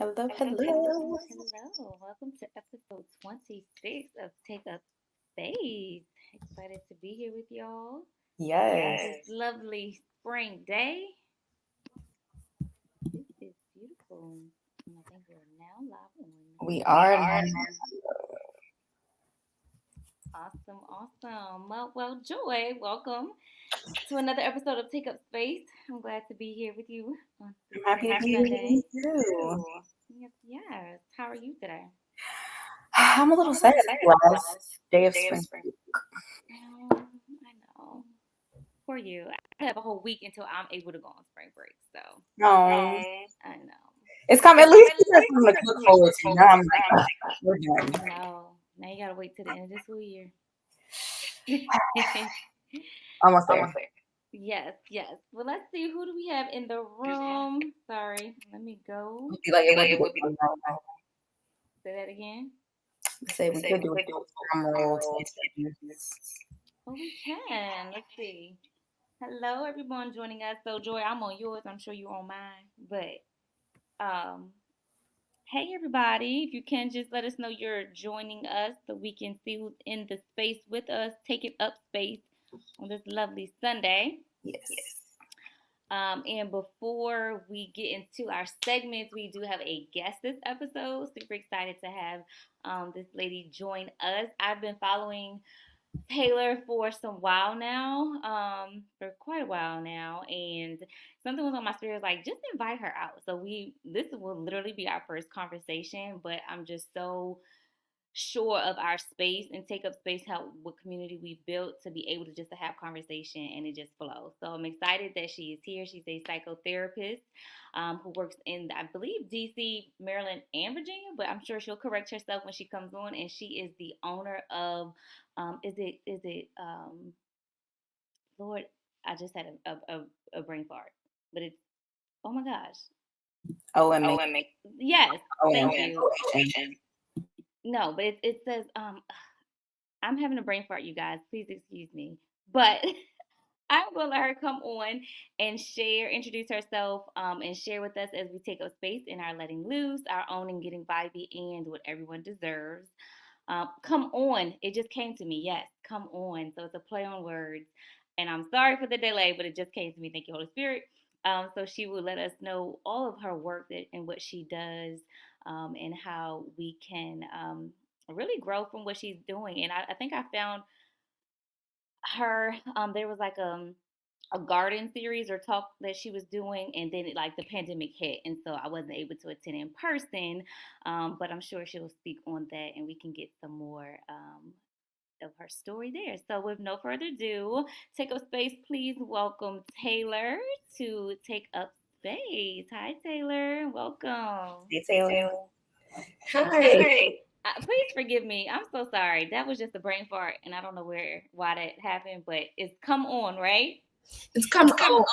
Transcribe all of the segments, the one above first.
Hello, Hello, hello. hello. Welcome to episode 26 of Take Up Space. Excited to be here with y'all on Yes, this lovely spring day. This is beautiful. And I think we're now live on. we We are are. now. Awesome, awesome. Well, Joy, welcome to another episode of Take Up Space. I'm glad to be here with you on this I'm happy to be lovely here with Sunday. you too. Yes, yes. How are you today? I'm a little I'm a sad. little sad. Last day of Day of spring. spring. I know. For you. I have a whole week until I'm able to go on spring break. So No, I know. it's coming. It's At coming. least At we got least something we to got look something to forward look to. Now forward I'm to. Now like, I'm "Ah, like, we're done." I know. Now you gotta wait till the end of the school year. Almost Almost there. there. Yes, yes. Well, let's see. Who do we have in the room? Sorry. Let me go. It'd be like it Like would be it the would be. drum roll. Say that again. Say we Say could we do a could do drum a roll. roll. Oh, we can. Let's see. Hello, everyone joining us. So, Joy, I'm on yours. I'm sure you're on mine. But, hey, everybody. If you can just let us know you're joining us so we can see who's in the space with us, taking up space on this lovely Sunday. Yes. And before we get into our segments, we do have a guest this episode. Super excited to have this lady join us. I've been following Taylor for some while now, for quite a while now, and something was on my spirit like just invite her out. So this will literally be our first conversation, but I'm just so sure of our space and take up space, how what community we built to be able to just to have conversation and it just flows. So I'm excited that she is here. She's a psychotherapist who works in, I believe, DC, Maryland, and Virginia, but I'm sure she'll correct herself when she comes on. And she is the owner of, Lord, I just had a brain fart, but it's, oh my gosh. OMA. OMA. Yes, thank you. OMA. No, but it says, I'm having a brain fart, you guys. Please excuse me. But I'm going to let her come on and introduce herself, and share with us as we take up space in our letting loose, our own and getting vibey, and what everyone deserves. Come on. It just came to me. Yes, come on. So it's a play on words. And I'm sorry for the delay, but it just came to me. Thank you, Holy Spirit. So she will let us know all of her work and what she does, and how we can really grow from what she's doing. And I think I found her, there was like a garden series or talk that she was doing, and then like the pandemic hit, and so I wasn't able to attend in person, but I'm sure she'll speak on that and we can get some more of her story there. So with no further ado, take up space, please welcome Taylor to take up space. Hi, Taylor. Welcome. Hey, Hey, Taylor. Taylor. Hi. Hi. Please forgive me. I'm so sorry. That was just a brain fart, and I don't know why that happened, but it's come on, right? It's come Come on.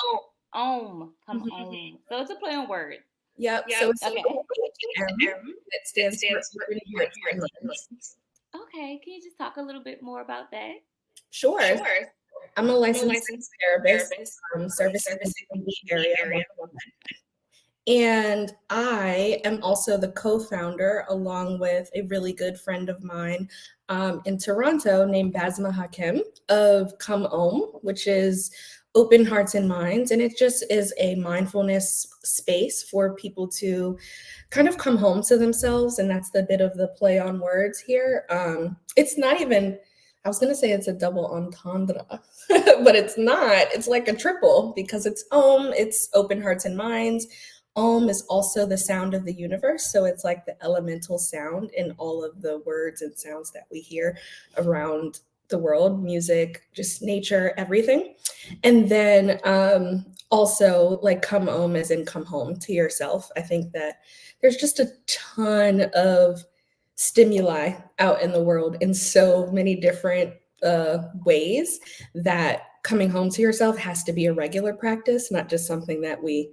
on. Come Mhm. on. So it's a play on words. Yep. Yep. So it's Okay. that It stands for stands for open open hearts and hearts and minds. minds. Okay. Can you just talk a little bit more about that? Sure. Sure. I'm a I'm a licensed licensed therapist, therapist, servicing the servicing the DMV DMV area. area. And I am also the co-founder, along with a really good friend of mine in Toronto named Basma Hakim, of ComeOhm, which is Open Hearts and Minds. And it just is a mindfulness space for people to kind of come home to themselves. And that's the bit of the play on words here. It's not even, I was going to say it's a double entendre, but it's not. It's like a triple because it's Om, it's Open Hearts and Minds. Om is also the sound of the universe. So it's like the elemental sound in all of the words and sounds that we hear around the world, music, just nature, everything. And then also like come home as in come home to yourself. I think that there's just a ton of stimuli out in the world in so many different ways that coming home to yourself has to be a regular practice, not just something that we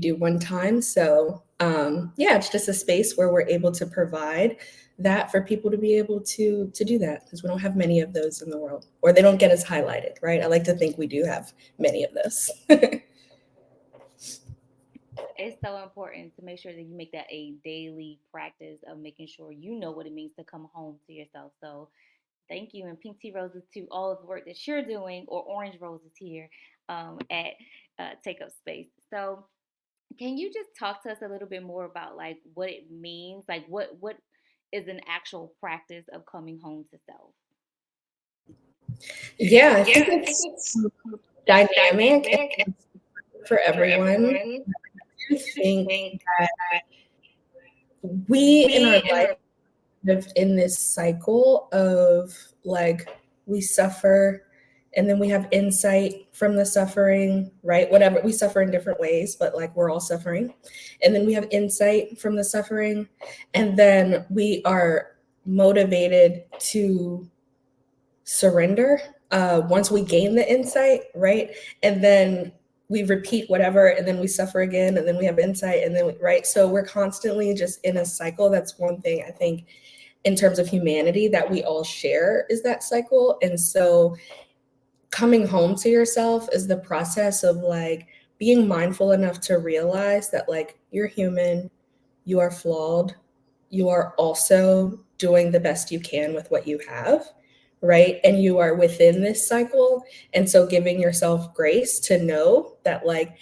do one time. So yeah, it's just a space where we're able to provide that for people to be able to do that because we don't have many of those in the world, or they don't get as highlighted, right? I like to think we do have many of those. It's so important to make sure that you make that a daily practice of making sure you know what it means to come home to yourself. So thank you, and pink tea roses to all of the work that you're doing, or orange roses here at Take Up Space. So can you just talk to us a little bit more about like what it means? Like what is an actual practice of coming home to self? Yeah, I Yeah, think I think it's it's dynamic dynamic and for for everyone. everyone. I I think think that we in our we in life live in this cycle of like we suffer and then we have insight from the suffering, right? Whatever, we suffer in different ways, but like we're all suffering. And then we have insight from the suffering, and then we are motivated to surrender once we gain the insight, right? And then we repeat whatever, and then we suffer again, and then we have insight, and then right. So we're constantly just in a cycle. That's one thing I think in terms of humanity that we all share is that cycle. And so coming home to yourself is the process of like being mindful enough to realize that like you're human, you are flawed, you are also doing the best you can with what you have, right? And you are within this cycle. And so giving yourself grace to know that like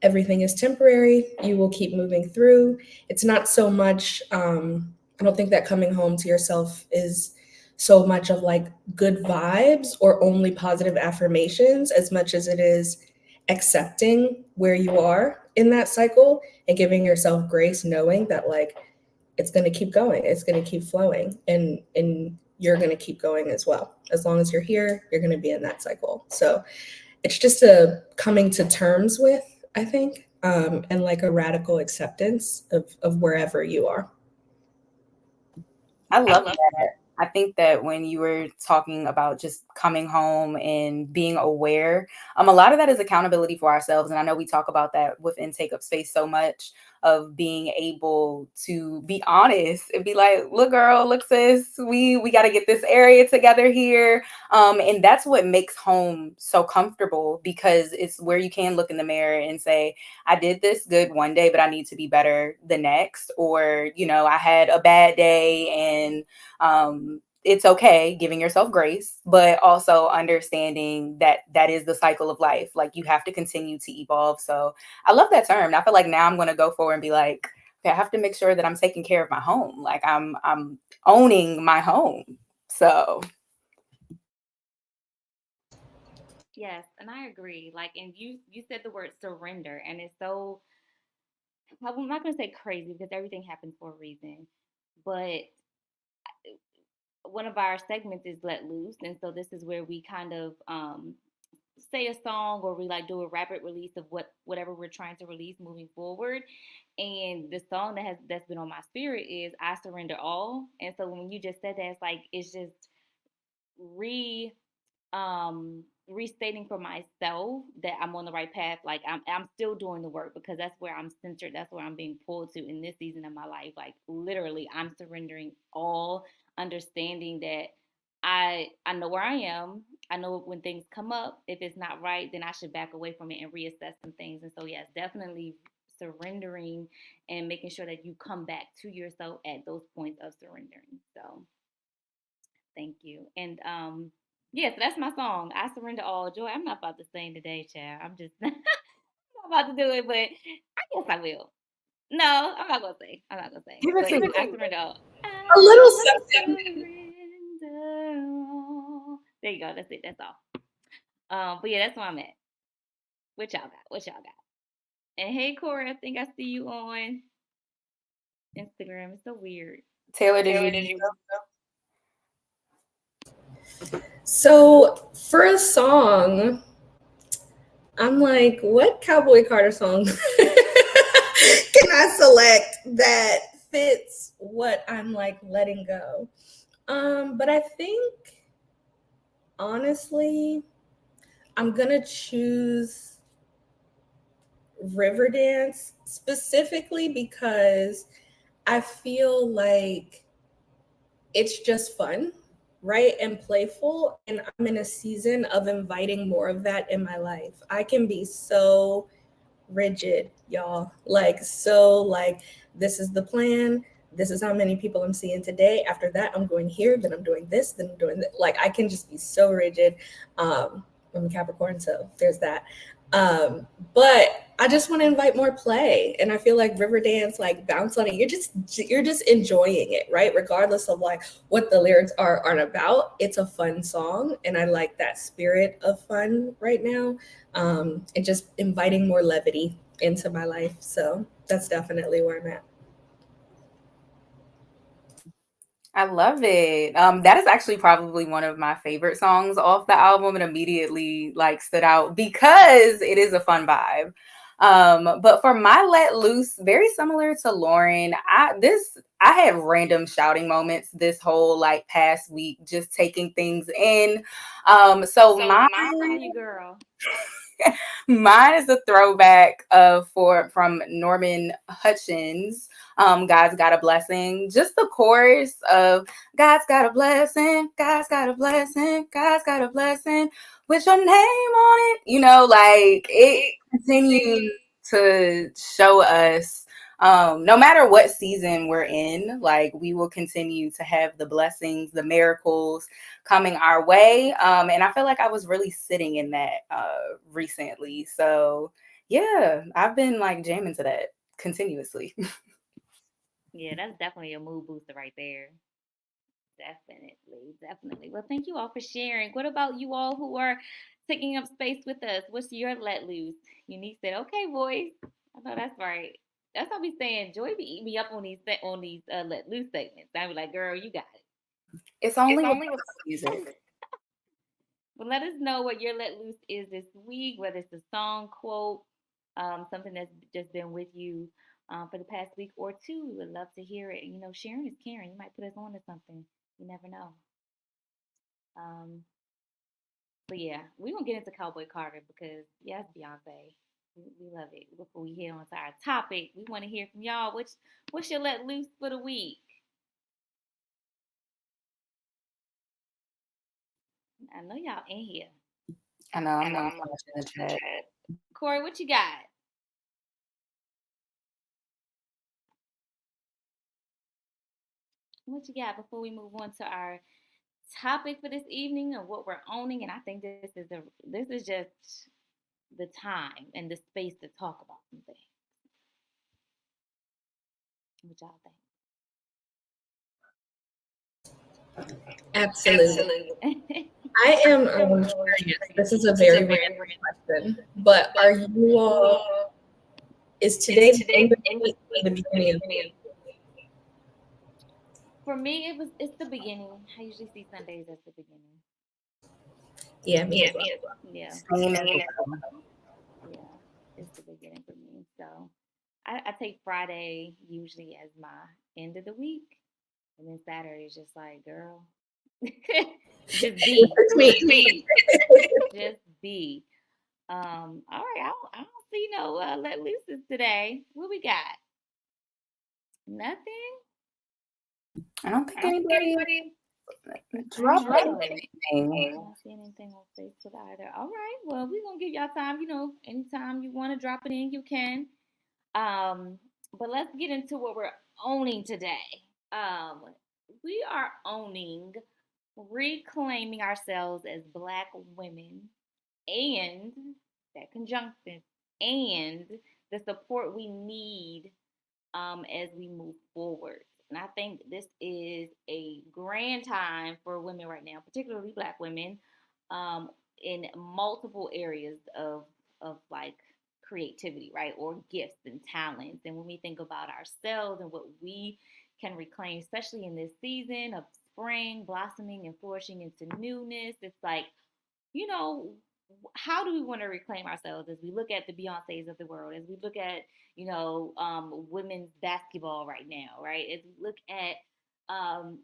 everything is temporary, you will keep moving through. It's not so much I don't think that coming home to yourself is so much of like good vibes or only positive affirmations as much as it is accepting where you are in that cycle and giving yourself grace, knowing that like it's going to keep going, it's going to keep flowing, and you're going to keep going as well. As long as you're here, you're going to be in that cycle. So it's just a coming to terms with, I think, and like a radical acceptance of wherever you are. I I love love. that. I think that when you were talking about just coming home and being aware, a lot of that is accountability for ourselves. And I know we talk about that within Take Up Space so much, of being able to be honest and be like, look, girl, look, sis, we got to get this area together here. And that's what makes home so comfortable, because it's where you can look in the mirror and say, I did this good one day, but I need to be better the next. Or, I had a bad day, and it's okay, giving yourself grace, but also understanding that that is the cycle of life. Like, you have to continue to evolve. So I love that term. I feel like now I'm going to go forward and be like, okay, I have to make sure that I'm taking care of my home. Like, I'm owning my home. So Yes, and I agree. Like, and you said the word surrender, and it's so, I'm not gonna say crazy because everything happens for a reason, but one of our segments is let loose, and so this is where we kind of say a song, or we like do a rapid release of whatever we're trying to release moving forward. And the song that's been on my spirit is I Surrender All. And so when you just said that, it's like it's just re restating for myself that I'm on the right path. Like I'm still doing the work, because that's where I'm centered, that's where I'm being pulled to in this season of my life. Like literally I'm surrendering all, understanding that I know where I am. I know when things come up, if it's not right, then I should back away from it and reassess some things. And so yes, definitely surrendering and making sure that you come back to yourself at those points of surrendering. So thank you. And yes, that's my song. I surrender all joy. I'm not about to sing today, child. I'm just not about to do it, but I guess I will. No, I'm not gonna sing. I'm not gonna sing. give it But to I me. surrender all. A little I something. surrender all. There you go. That's it. That's all. But yeah, that's where I'm at. What y'all got? What y'all got? And hey, Corey, I think I see you on Instagram. It's so weird. Taylor, did Taylor, you? did you? So for a song, I'm like, what Cowboy Carter song can I select that fits what I'm like letting go? But I think honestly, I'm gonna choose Riverdance specifically because I feel like it's just fun, right? And playful. And I'm in a season of inviting more of that in my life. I can be so rigid, y'all. Like, so, like, this is the plan. This is how many people I'm seeing today. After that, I'm going here. Then I'm doing this. Then I'm doing that. Like, I can just be so rigid. I'm a Capricorn, so there's that. But I just want to invite more play, and I feel like Riverdance, like bounce on it. You're just enjoying it, right? Regardless of like what the lyrics aren't about. It's a fun song, and I like that spirit of fun right now, and just inviting more levity into my life. So that's definitely where I'm at. I love it. That is actually probably one of my favorite songs off the album, and immediately like stood out because it is a fun vibe. But for my let loose, very similar to Lauren, I had random shouting moments this whole like past week, just taking things in. So So mine I'm proud of you, girl. Mine is a throwback for from Norman Hutchins. God's got a blessing. Just the chorus of God's got a blessing, God's got a blessing, God's got a blessing with your name on it. Like it It continues continues. to show us no matter what season we're in, like we will continue to have the blessings, the miracles coming our way. And I feel like I was really sitting in that recently. So yeah, I've been like jamming to that continuously. Yeah, that's definitely a mood booster right there. Definitely, definitely. Well, thank you all for sharing. What about you all who are taking up space with us? What's your let loose? Unique said, "Okay, boys." I know that's right. That's what we saying. Joy be eating me up on these let loose segments. I be like, "Girl, you got it." It's It's only with only with music. But let us know what your let loose is this week, whether it's a song, quote, something that's just been with you for the past week or two. We would love to hear it. Sharing is caring. You might put us on to something. You never know. Um, but yeah, we're gonna get into Cowboy Carter because yes, Beyonce. We love it. Before we head on to our topic, we want to hear from y'all. What's your let loose for the week? I know y'all in here. I know I I'm know like I'm like watching the in the chat. chat. Corey, what you got? What you got before we move on to our topic for this evening of what we're owning? And I think this is just the time and the space to talk about some things. What y'all Absolutely. think? I am I'm curious. curious. This is a This is very a random very random question, question, but are but you you all, all, is is today the today end of the end the of week the week or the or the beginning of the beginning week? of the week? For me, it's the beginning. I usually see Sundays as the beginning. Yeah, me Yeah, as well. me as well. Yeah, Same as same as well. well. Yeah, it's the beginning for me. So I take Friday usually as my end of the week. And then Saturday is just like, girl, just be, It's me. just be, just be. All right, I don't see no let looses today. What we got? Nothing. I don't I think don't think anybody anybody dropped dropped anything. anything. I don't see anything on Facebook either. All right, well, we're gonna give y'all time. Anytime you want to drop it in, you can. Um, but let's get into what we're owning today. Um, we are owning reclaiming ourselves as Black women and that conjunctive and the support we need as we move forward. And I think this is a grand time for women right now, particularly Black women, um, in multiple areas of like creativity, right, or gifts and talents. And when we think about ourselves and what we can reclaim, especially in this season of spring, blossoming and flourishing into newness, it's like you know, how do we want to reclaim ourselves as we look at the Beyoncés of the world, as we look at, women's basketball right now, right? As we look at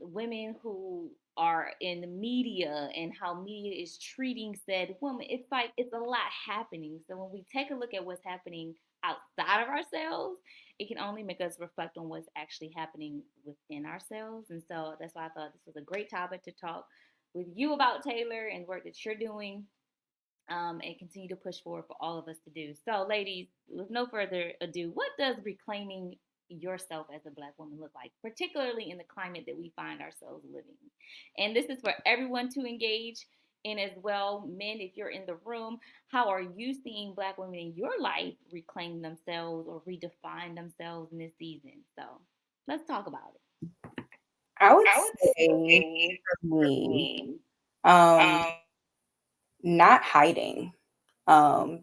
women who are in the media and how media is treating said woman, it's like it's a lot happening. So when we take a look at what's happening outside of ourselves, it can only make us reflect on what's actually happening within ourselves. And so that's why I thought this was a great topic to talk with you about Taylor and the work that you're doing and continue to push forward for all of us to do. So, ladies, with no further ado, what does reclaiming yourself as a Black woman look like, particularly in the climate that we find ourselves living? And this is for everyone to engage in as well. Men, if you're in the room, how are you seeing Black women in your life reclaim themselves or redefine themselves in this season? So, let's talk about it. I would I would say say for for me, me, um, not hiding,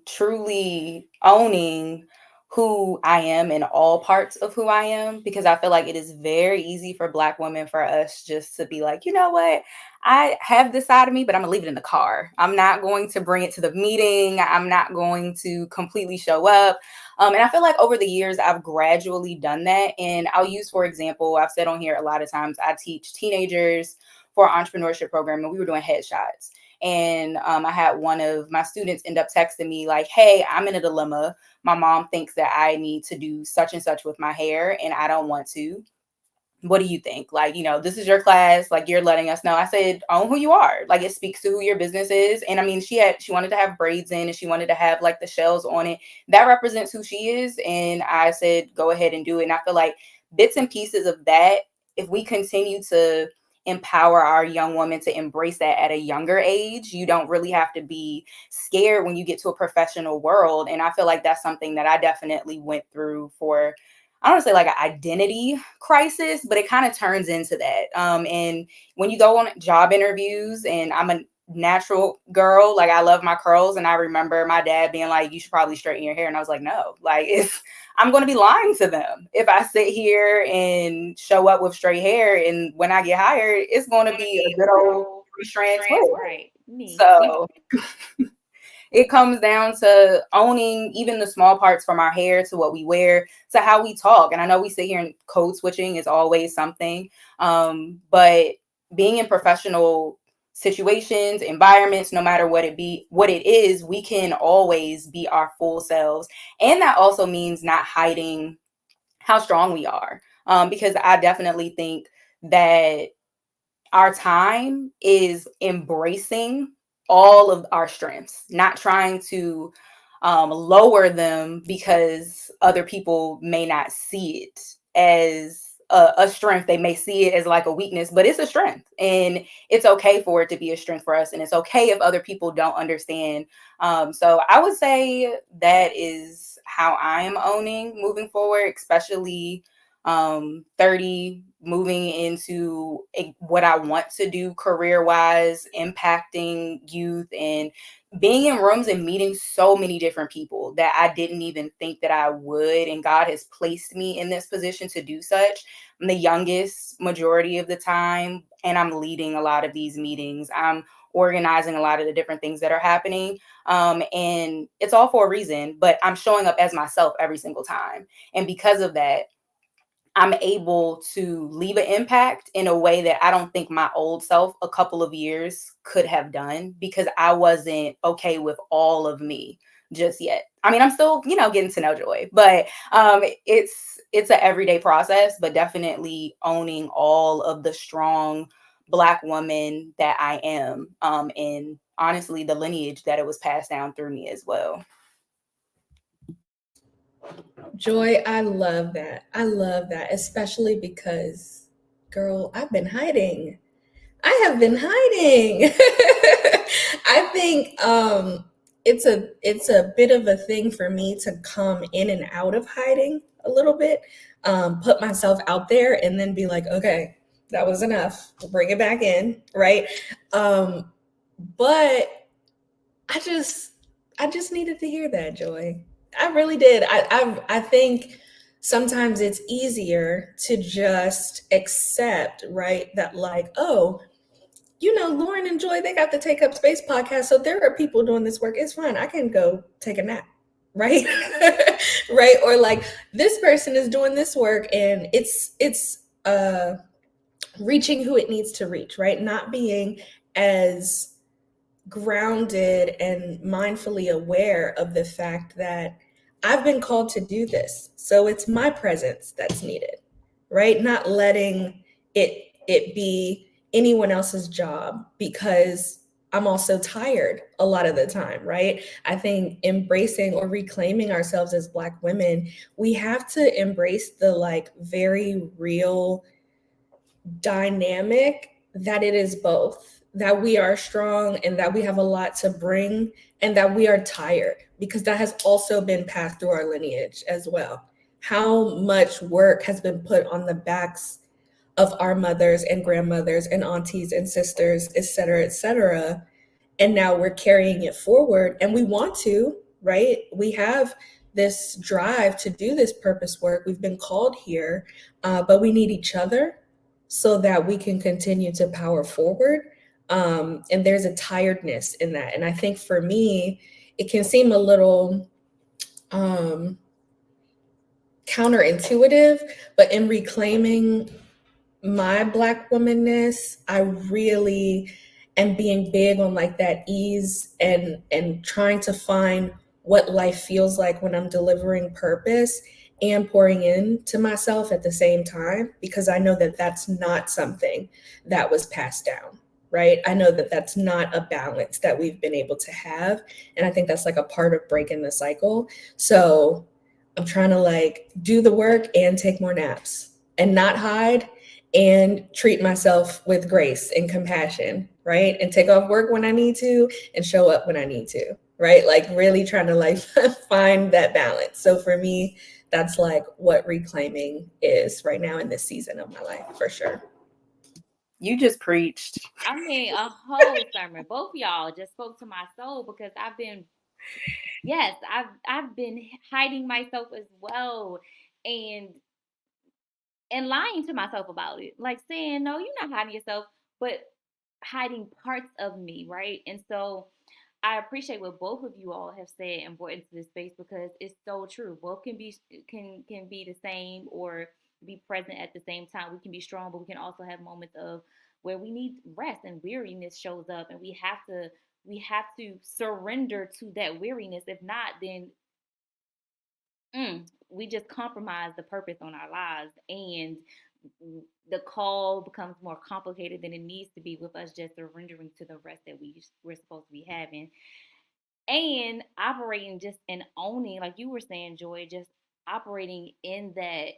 truly owning who I am in all parts of who I am, because I feel like it is very easy for Black women, for us just to be like, you know what, I have this side of me, but I'm gonna leave it in the car. I'm not going to bring it to the meeting. I'm not going to completely show up. And I feel like over the years, I've gradually done that. And I'll use, for example, I've said on here a lot of times, I teach teenagers for our entrepreneurship program, and we were doing headshots. And I had one of my students end up texting me like, hey, I'm in a dilemma. My mom thinks that I need to do such and such with my hair, and I don't want to. What do you think? Like, this is your class. Like, you're letting us know. I said, own who you are. Like, it speaks to who your business is. And I mean, she wanted to have braids in, and she wanted to have like the shells on it. That represents who she is. And I said, go ahead and do it. And I feel like bits and pieces of that, if we continue to empower our young women to embrace that at a younger age, you don't really have to be scared when you get to a professional world. And I feel like that's something that I definitely went through for, I don't want to say like an identity crisis, but it kind of turns into that. And when you go on job interviews, and I'm a natural girl, like I love my curls, and I remember my dad being like, you should probably straighten your hair. And I was like, no, like I'm going to be lying to them if I sit here and show up with straight hair. And when I get hired, it's going to be a good old three strand twist. right? Me. So it comes down to owning even the small parts, from our hair to what we wear to how we talk. And I know we sit here and code switching is always something, but being in professional situations, environments, no matter what it is, we can always be our full selves. And that also means not hiding how strong we are, because I definitely think that our time is embracing all of our strengths, not trying to lower them because other people may not see it as a strength. They may see it as like a weakness, but it's a strength. And it's okay for it to be a strength for us. And it's okay if other people don't understand. So I would say that is how I am owning moving forward, especially 30, moving into what I want to do career wise, impacting youth, and being in rooms and meeting so many different people that I didn't even think that I would. And God has placed me in this position to do such. I'm the youngest majority of the time, and I'm leading a lot of these meetings. I'm organizing a lot of the different things that are happening. And it's all for a reason, but I'm showing up as myself every single time. And because of that, I'm able to leave an impact in a way that I don't think my old self a couple of years could have done, because I wasn't okay with all of me just yet. I mean, I'm still, getting to know Joy, but it's an everyday process, but definitely owning all of the strong Black woman that I am, and honestly, the lineage that it was passed down through me as well. Joy, I love that. I love that, especially because, girl, I've been hiding. I have been hiding. I think it's a bit of a thing for me to come in and out of hiding a little bit, put myself out there, and then be like, okay, that was enough. Bring it back in, right? Um, but I just I just needed to hear that, Joy. I really did. I think sometimes it's easier to just accept, right? That like, oh, Lauren and Joy, they got the Take Up Space podcast. So there are people doing this work. It's fine. I can go take a nap. Right. Right. Or like this person is doing this work and it's reaching who it needs to reach, right? Not being as grounded and mindfully aware of the fact that I've been called to do this. So it's my presence that's needed, right? Not letting it be anyone else's job because I'm also tired a lot of the time, right? I think embracing or reclaiming ourselves as Black women, we have to embrace the like very real dynamic that it is both, that we are strong and that we have a lot to bring, and that we are tired, because that has also been passed through our lineage as well. How much work has been put on the backs of our mothers and grandmothers and aunties and sisters, et cetera, et cetera. And now we're carrying it forward and we want to, right? We have this drive to do this purpose work. We've been called here, but we need each other so that we can continue to power forward. And there's a tiredness in that. And I think for me, it can seem a little um, counterintuitive, but in reclaiming my Black womanness, I really am being big on like that ease and trying to find what life feels like when I'm delivering purpose and pouring into myself at the same time, because I know that that's not something that was passed down, right? I know that that's not a balance that we've been able to have, and I think that's like a part of breaking the cycle. So I'm trying to like do the work and take more naps and not hide and treat myself with grace and compassion, right? And take off work when I need to and show up when I need to, right? Like really trying to like find that balance. So for me, that's like what reclaiming is right now in this season of my life, for sure. You just preached. I mean, a whole sermon. Both of y'all just spoke to my soul because I've been, yes, I've been hiding myself as well, and lying to myself about it, like saying, no, you're not hiding yourself, but hiding parts of me, right? And so I appreciate what both of you all have said and brought into this space because it's so true. Both can be the same or be present at the same time. We can be strong, but we can also have moments of where we need rest and weariness shows up, and we have to surrender to that weariness. If not, then we just compromise the purpose on our lives, and the call becomes more complicated than it needs to be with us just surrendering to the rest that we're supposed to be having and operating just and owning, like you were saying, Joy, just operating in that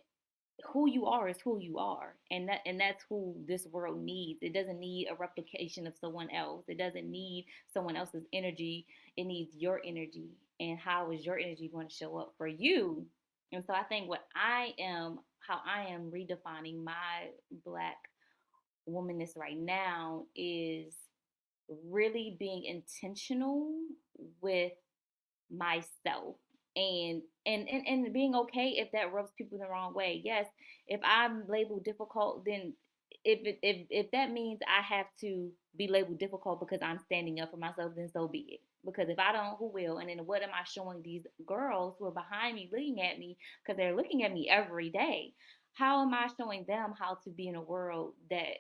who you are is who you are, and that's who this world needs. It doesn't need a replication of someone else. It doesn't need someone else's energy. It needs your energy. And how is your energy going to show up for you? And so I think how I am redefining my Black womanness right now is really being intentional with myself, and being okay if that rubs people the wrong way. Yes, if I'm labeled difficult, then if that means I have to be labeled difficult because I'm standing up for myself, then so be it. Because if I don't, who will? And then what am I showing these girls who are behind me looking at me, because they're looking at me every day? How am I showing them how to be in a world that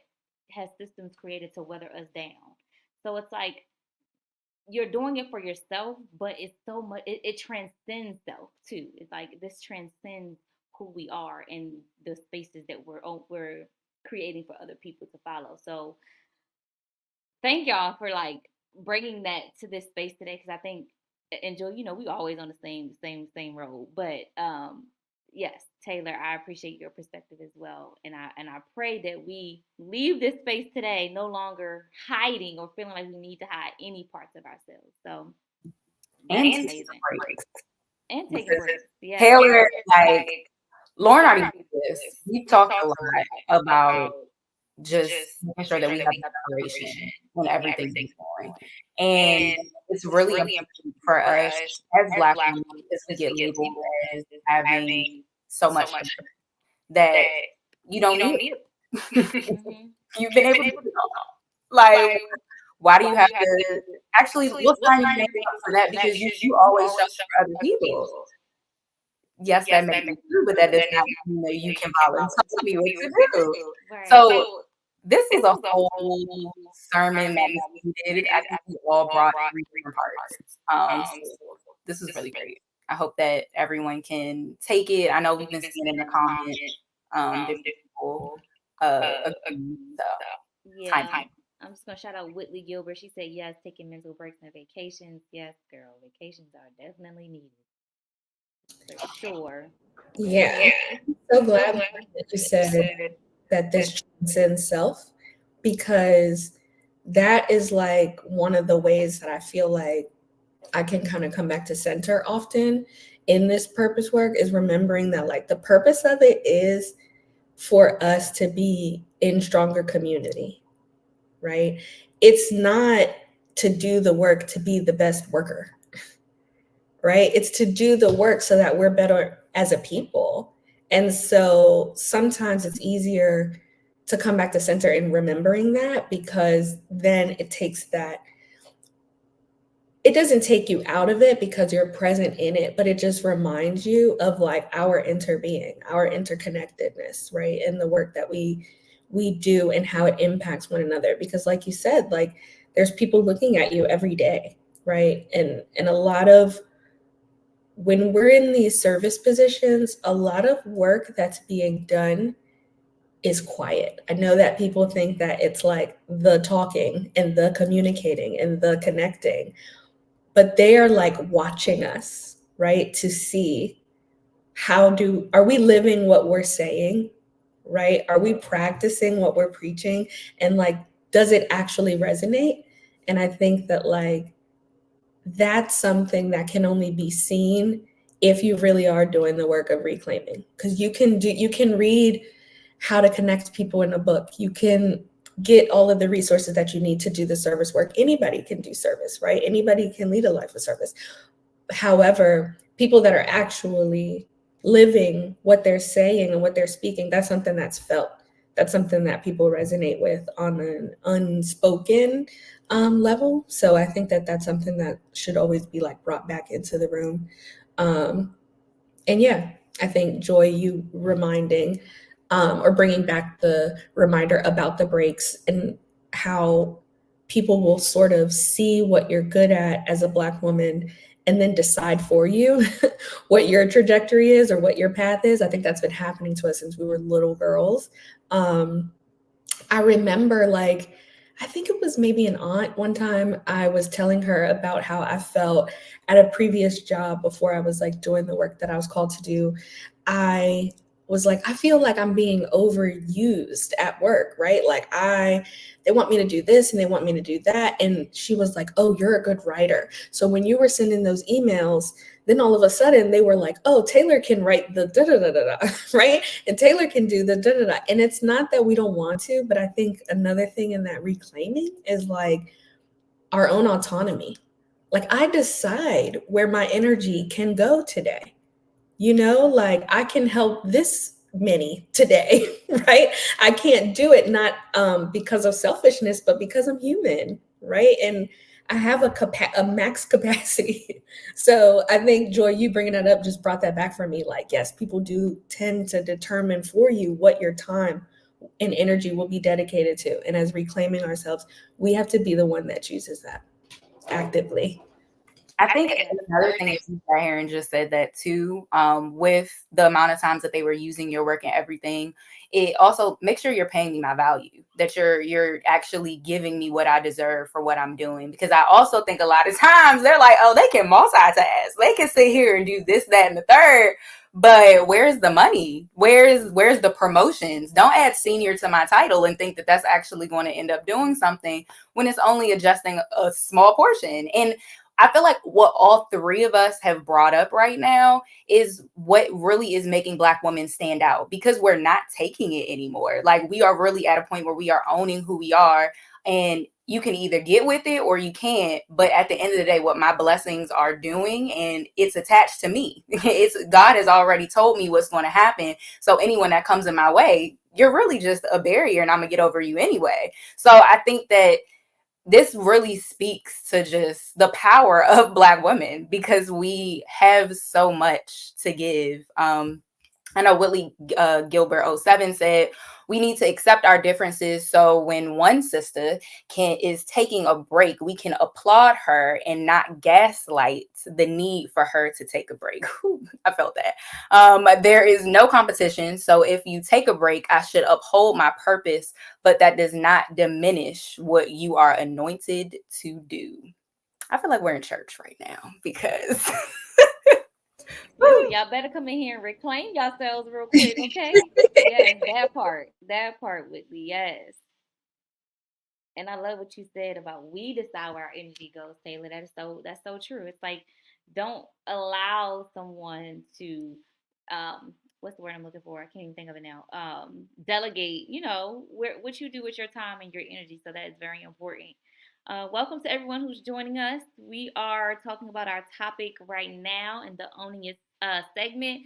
has systems created to weather us down? So it's like you're doing it for yourself, but it's so much, it transcends self too. It's like this transcends who we are and the spaces that we're creating for other people to follow. So thank y'all for like bringing that to this space today, because I think, and Joe, we always on the same road, but yes, Taylor, I appreciate your perspective as well, and I pray that we leave this space today no longer hiding or feeling like we need to hide any parts of ourselves. So this And was taking amazing. breaks. And taking Because breaks. Yes. Taylor, like Lauren already did this. We've talked a lot about just making sure that we have separation in everything we're doing. And it's really important for us as Black women, because we get labeled as having so much that you don't need it. Hmm. You've been able to do it all. Like, why do you have to actually we'll sign your name up for that because you always show up for other people. Yes, that may be true, but that does not mean that you can volunteer to me what to do. Right. So this was a whole sermon that was needed. I think we all brought 3 different parts. So this is really great. I hope that everyone can take it. I know we've been seeing in the comments, different people agree. So time. Yeah. I'm just gonna shout out Whitley Gilbert. She said yes, taking mental breaks and vacations. Yes, girl, vacations are definitely needed for sure. Yeah, I'm so glad that you said that this transcends self, because that is like one of the ways that I feel like I can kind of come back to center often in this purpose work, is remembering that like the purpose of it is for us to be in stronger community, right? It's not to do the work to be the best worker, right? It's to do the work so that we're better as a people. And so sometimes it's easier to come back to center in remembering that, because then it takes that, it doesn't take you out of it because you're present in it, but it just reminds you of like our interbeing, our interconnectedness, right? And the work that we do and how it impacts one another. Because like you said, like there's people looking at you every day, right? And a lot of, when we're in these service positions, a lot of work that's being done is quiet. I know that people think that it's like the talking and the communicating and the connecting, but they are like watching us, right? To see, are we living what we're saying, right? Are we practicing what we're preaching? And like, does it actually resonate? And I think that like, that's something that can only be seen if you really are doing the work of reclaiming. Because you can read how to connect people in a book. You can get all of the resources that you need to do the service work. Anybody can do service, right? Anybody can lead a life of service. However, people that are actually living what they're saying and what they're speaking, that's something that's felt. That's something that people resonate with on an unspoken level. So I think that that's something that should always be like brought back into the room. Um, and yeah, I think Joy, you reminding or bringing back the reminder about the breaks and how people will sort of see what you're good at as a Black woman and then decide for you what your trajectory is or what your path is. I think that's been happening to us since we were little girls. Um, I remember like, I think it was maybe an aunt one time, I was telling her about how I felt at a previous job before I was like doing the work that I was called to do. I was like, I feel like I'm being overused at work, right? Like they want me to do this and they want me to do that. And she was like, oh, you're a good writer. So when you were sending those emails, then all of a sudden they were like, oh, Taylor can write the da da da da da, right? And Taylor can do the da da da. And it's not that we don't want to, but I think another thing in that reclaiming is like our own autonomy. Like I decide where my energy can go today. Like I can help this many today, right? I can't do it not because of selfishness, but because I'm human, right? And I have a max capacity. So I think Joy, you bringing that up just brought that back for me. Like, yes, people do tend to determine for you what your time and energy will be dedicated to. And as reclaiming ourselves, we have to be the one that chooses that actively. I think another thing is you sat here and just said that too, with the amount of times that they were using your work and everything, it also make sure you're paying me my value, that you're actually giving me what I deserve for what I'm doing. Because I also think a lot of times they're like, oh, they can multitask, they can sit here and do this, that, and the third. But where's the money? Where's the promotions? Don't add senior to my title and think that that's actually going to end up doing something when it's only adjusting a small portion. And I feel like what all three of us have brought up right now is what really is making Black women stand out, because we're not taking it anymore. Like we are really at a point where we are owning who we are, and you can either get with it or you can't. But at the end of the day, what my blessings are doing, and it's attached to me. It's God has already told me what's going to happen. So anyone that comes in my way, you're really just a barrier and I'm gonna get over you anyway. So I think that this really speaks to just the power of Black women, because we have so much to give. I know Whitley Gilbert '07 said we need to accept our differences so when one sister can is taking a break, we can applaud her and not gaslight the need for her to take a break. I felt that. There is no competition, so if you take a break, I should uphold my purpose, but that does not diminish what you are anointed to do. I feel like we're in church right now because Listen, y'all better come in here and reclaim yourselves real quick, okay? Yes, that part. That part, Whitley. Yes. And I love what you said about we decide where our energy goes, Taylor. That's so true. It's like don't allow someone to what's the word I'm looking for? I can't even think of it now. Delegate, what you do with your time and your energy. So that is very important. Welcome to everyone who's joining us. We are talking about our topic right now in the Owning It segment,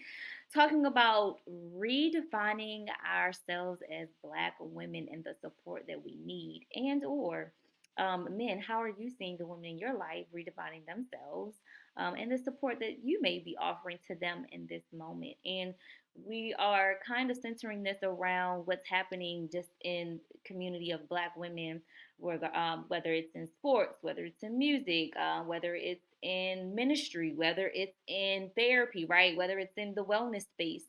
talking about redefining ourselves as Black women and the support that we need, and or men, how are you seeing the women in your life redefining themselves and the support that you may be offering to them in this moment? And we are kind of centering this around what's happening just in community of Black women, whether it's in sports, whether it's in music, whether it's in ministry, whether it's in therapy, right? Whether it's in the wellness space,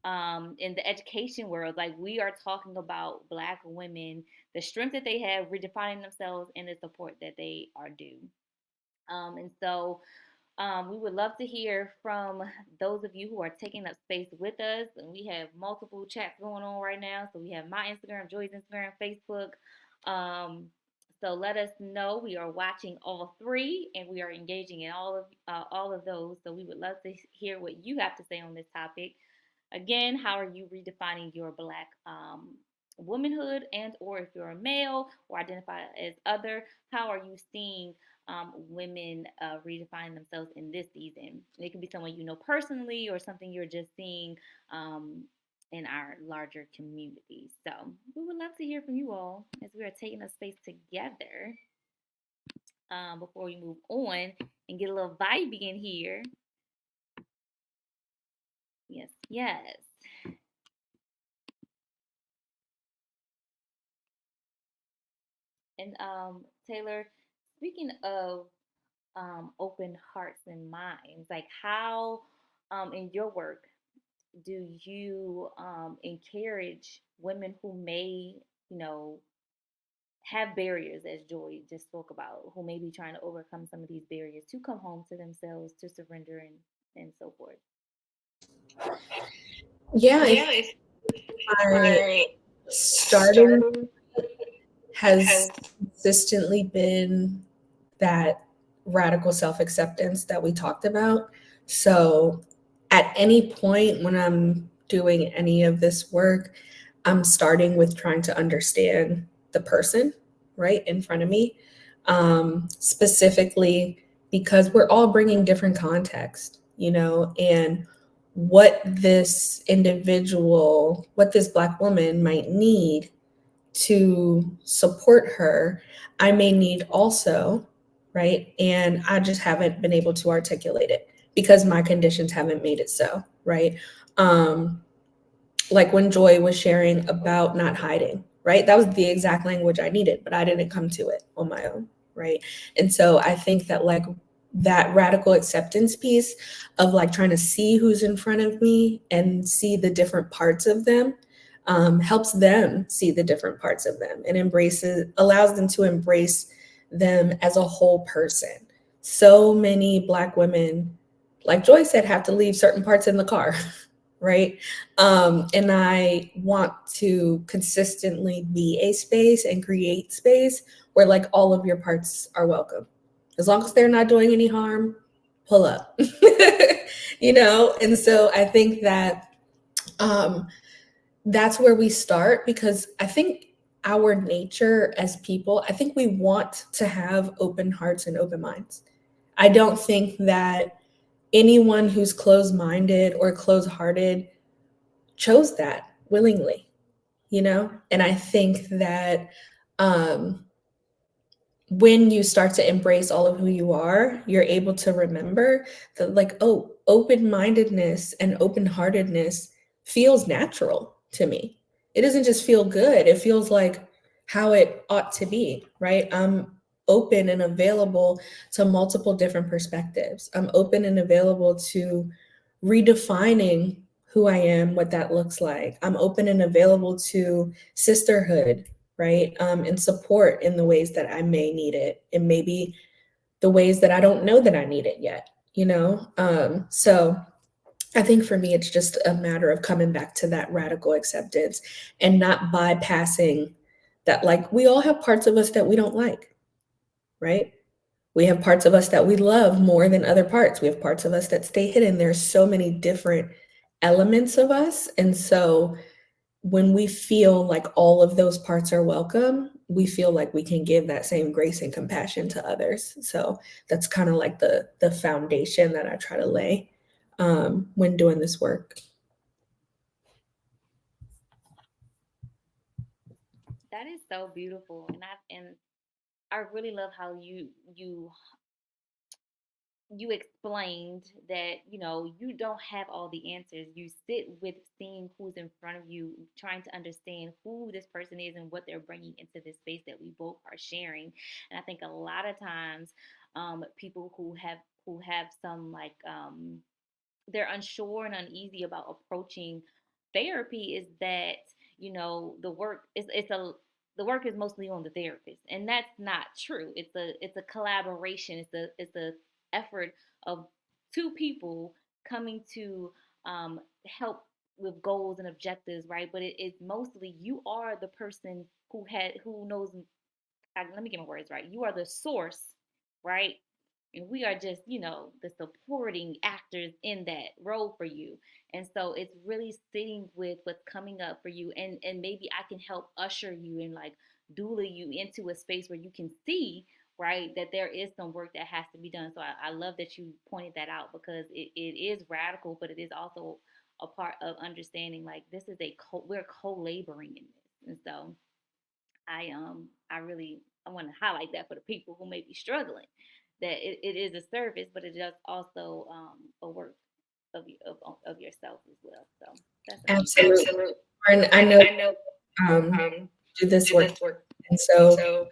in the education world. Like we are talking about Black women, the strength that they have, redefining themselves, and the support that they are due. And so we would love to hear from those of you who are taking up space with us. And we have multiple chats going on right now. So we have my Instagram, Joy's Instagram, Facebook. Um, so let us know. We are watching all three, and we are engaging in all of those. So we would love to hear what you have to say on this topic. Again, how are you redefining your Black womanhood, and or if you're a male or identify as other, how are you seeing women redefining themselves in this season? It can be someone you know personally or something you're just seeing um, in our larger community. So we would love to hear from you all as we are taking a space together before we move on and get a little vibey in here. Yes, yes. And Taylor, speaking of open hearts and minds, like how in your work do you encourage women who may, you know, have barriers, as Joy just spoke about, who may be trying to overcome some of these barriers to come home to themselves, to surrender and so forth? Yeah, I think Yeah, if my my starting starting has has consistently been that radical self acceptance that we talked about. So, at any point when I'm doing any of this work, I'm starting with trying to understand the person right in front of me, specifically because we're all bringing different context, and what this Black woman might need to support her, I may need also, right? And I just haven't been able to articulate it because my conditions haven't made it so, right? Um, like when Joy was sharing about not hiding, right? That was the exact language I needed, but I didn't come to it on my own, right? And so I think that like that radical acceptance piece of like trying to see who's in front of me and see the different parts of them helps them see the different parts of them and allows them to embrace them as a whole person. So many Black women, like Joy said, have to leave certain parts in the car, right? And I want to consistently be a space and create space where like all of your parts are welcome. As long as they're not doing any harm, pull up. And so I think that um, that's where we start because I think our nature as people, I think we want to have open hearts and open minds. I don't think that anyone who's closed minded or closed hearted chose that willingly. And I think that um, when you start to embrace all of who you are, you're able to remember that, like, oh, open mindedness and open heartedness feels natural to me. It doesn't just feel good, it feels like how it ought to be, right? I'm open and available to multiple different perspectives. I'm open and available to redefining who I am, what that looks like. I'm open and available to sisterhood, right? And support in the ways that I may need it, and maybe the ways that I don't know that I need it yet, you know? So I think for me, it's just a matter of coming back to that radical acceptance and not bypassing that. Like, we all have parts of us that we don't like, right? We have parts of us that we love more than other parts. We have parts of us that stay hidden. There's so many different elements of us. And so when we feel like all of those parts are welcome, we feel like we can give that same grace and compassion to others. So that's kind of like the foundation that I try to lay when doing this work. That is so beautiful, and I really love how you explained that you don't have all the answers. You sit with seeing who's in front of you, trying to understand who this person is and what they're bringing into this space that we both are sharing. And I think a lot of times, people who have some like they're unsure and uneasy about approaching therapy is that the work is mostly on the therapist, and that's not true. It's a collaboration. It's a effort of two people coming to help with goals and objectives, right? But it's mostly you are the person who knows. Let me get my words right. You are the source, right? And we are just, the supporting actors in that role for you. And so it's really sitting with what's coming up for you. And maybe I can help usher you and like doula you into a space where you can see, right, that there is some work that has to be done. So I love that you pointed that out, because it is radical, but it is also a part of understanding like this is we're co-laboring in this. And so I want to highlight that for the people who may be struggling, that it is a service, but it is also a work of yourself as well. So that's amazing. Absolutely. Absolutely. And I And know I know um, do this do work. this work. And so So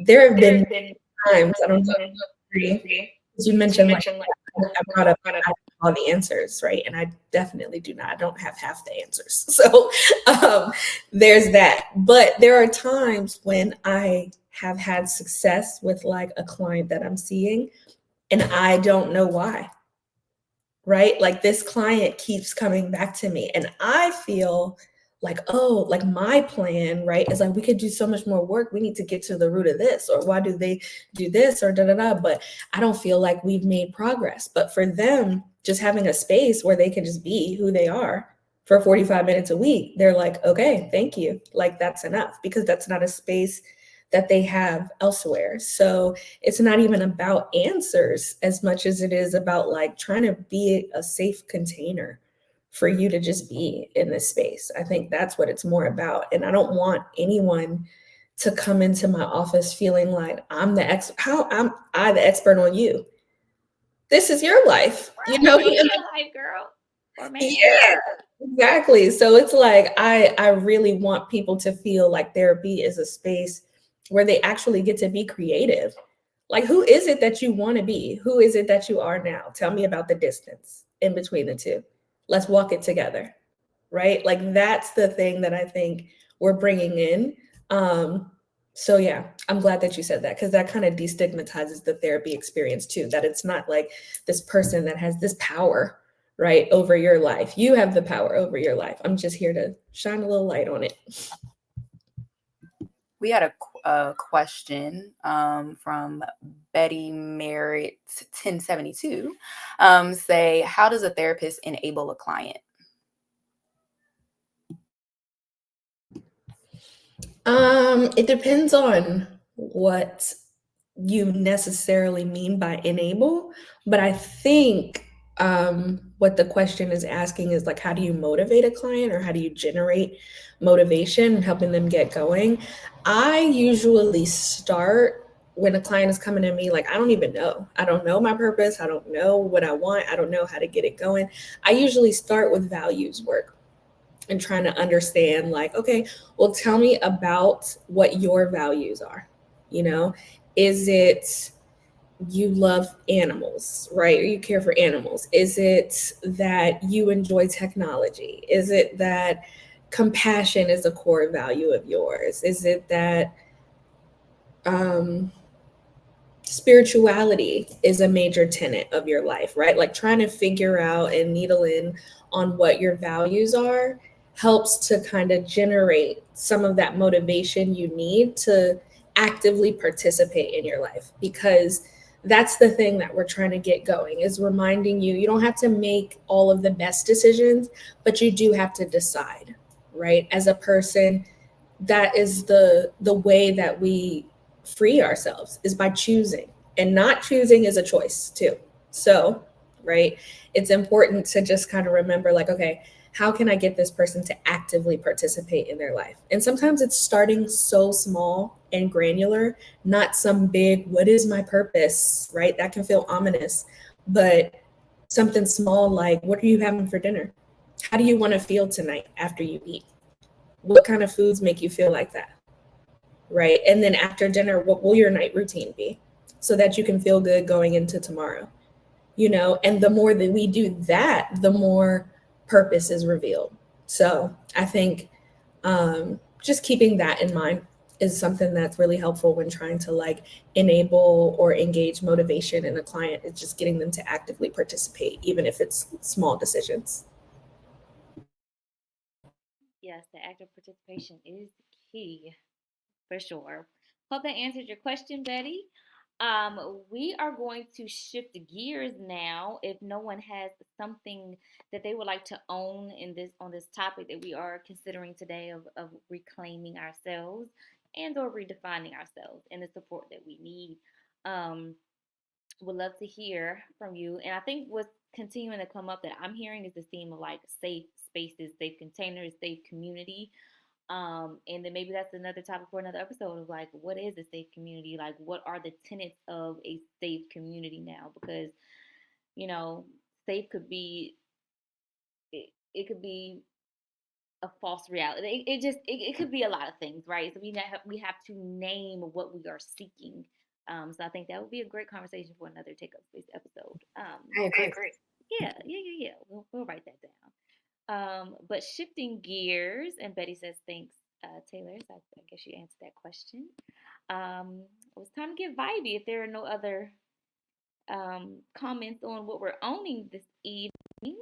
there have there been have been times, I don't know times, I don't if you agree, agree, as you as you mentioned, like mentioned, like I brought up, brought up I have all the answers, right? And I definitely do not. I don't have half the answers. So there's that. But there are times when I have had success with like a client that I'm seeing, and I don't know why, right? Like this client keeps coming back to me, and I feel like, oh, like my plan, right, is like we could do so much more work. We need to get to the root of this, or why do they do this, or da da da. But I don't feel like we've made progress. But for them, just having a space where they can just be who they are for 45 minutes a week, they're like, okay, thank you. Like that's enough, because that's not a space that they have elsewhere. So it's not even about answers as much as it is about like trying to be a safe container for you to just be in this space. I think that's what it's more about. And I don't want anyone to come into my office feeling like how am I the expert on you? This is your life, you Right. know? This is your life, girl or man. Yeah, exactly. So it's like I really want people to feel like therapy is a space where they actually get to be creative. Like, who is it that you want to be? Who is it that you are now? Tell me about the distance in between the two. Let's walk it together, right? Like that's the thing that I think we're bringing in. So yeah, I'm glad that you said that, because that kind of destigmatizes the therapy experience too. That it's not like this person that has this power, right, over your life. You have the power over your life. I'm just here to shine a little light on it. We had a question from Betty Merritt 1072 say, how does a therapist enable a client? It depends on what you necessarily mean by enable, but I think what the question is asking is like, how do you motivate a client, or how do you generate motivation and helping them get going? I usually start when a client is coming to me like, I don't even know. I don't know my purpose. I don't know what I want. I don't know how to get it going. I usually start with values work. and trying to understand, like, okay, well, tell me about what your values are. You know, is it you love animals, right? Or you care for animals? Is it that you enjoy technology? Is it that compassion is a core value of yours? Is it that um, spirituality is a major tenet of your life, right? Like trying to figure out and needle in on what your values are helps to kind of generate some of that motivation you need to actively participate in your life, because that's the thing that we're trying to get going, is reminding you you don't have to make all of the best decisions, but you do have to decide, right? As a person, that is the way that we free ourselves, is by choosing, and not choosing is a choice too. So right, it's important to just kind of remember, like, okay, how can I get this person to actively participate in their life? And sometimes it's starting so small and granular, not some big what is my purpose, right? That can feel ominous. But something small, like, what are you having for dinner? How do you want to feel tonight after you eat? What kind of foods make you feel like that? Right. And then after dinner, what will your night routine be, so that you can feel good going into tomorrow? And the more that we do that, the more purpose is revealed. So I think just keeping that in mind is something that's really helpful when trying to like enable or engage motivation in a client. It's just getting them to actively participate, even if it's small decisions. Yes, the active participation is key for sure. Hope that answered your question, Betty. We are going to shift gears now. If no one has something that they would like to own in this on this topic that we are considering today of reclaiming ourselves and or redefining ourselves and the support that we need. Um, would love to hear from you. And I think what's continuing to come up that I'm hearing is the theme of like safe spaces, safe containers, safe community. And then maybe that's another topic for another episode of like, what is a safe community? Like, what are the tenets of a safe community now? Because, you know, safe could be, it could be a false reality. It could be a lot of things, right? So we have to name what we are seeking. So I think that would be a great conversation for another take up space episode. I I agree. agree. Yeah. We'll write that down. But shifting gears, and Betty says thanks, Taylor. So I guess you answered that question. It was time to get vibey. If there are no other comments on what we're owning this evening,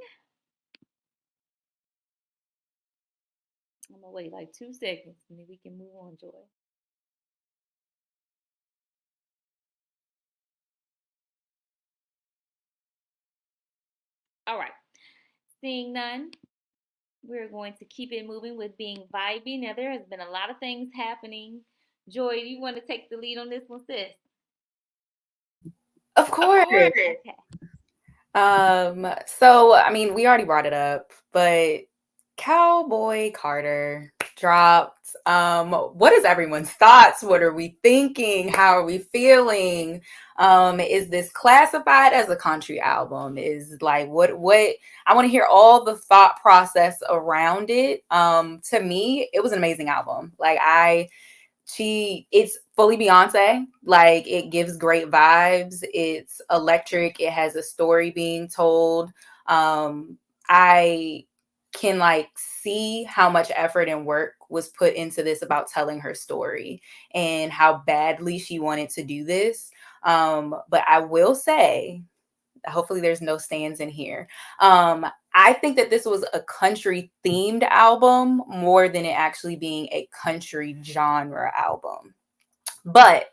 I'm gonna wait like 2 seconds and then we can move on, Joy. All right. Seeing none, we're going to keep it moving with being vibey. Now there has been a lot of things happening. Joy, you want to take the lead on this one, sis? Of Of course. course. Okay. So I mean, we already brought it up, but Cowboy Carter dropped. What is everyone's thoughts? What are we thinking? How are we feeling? Is this classified as a country album? Is like what I want to hear all the thought process around it. To me, it was an amazing album. Like it's fully Beyoncé. Like it gives great vibes. It's electric. It has a story being told. I can like see how much effort and work was put into this about telling her story and how badly she wanted to do this. But I will say, hopefully there's no stands in here. I think that this was a country themed album more than it actually being a country genre album. But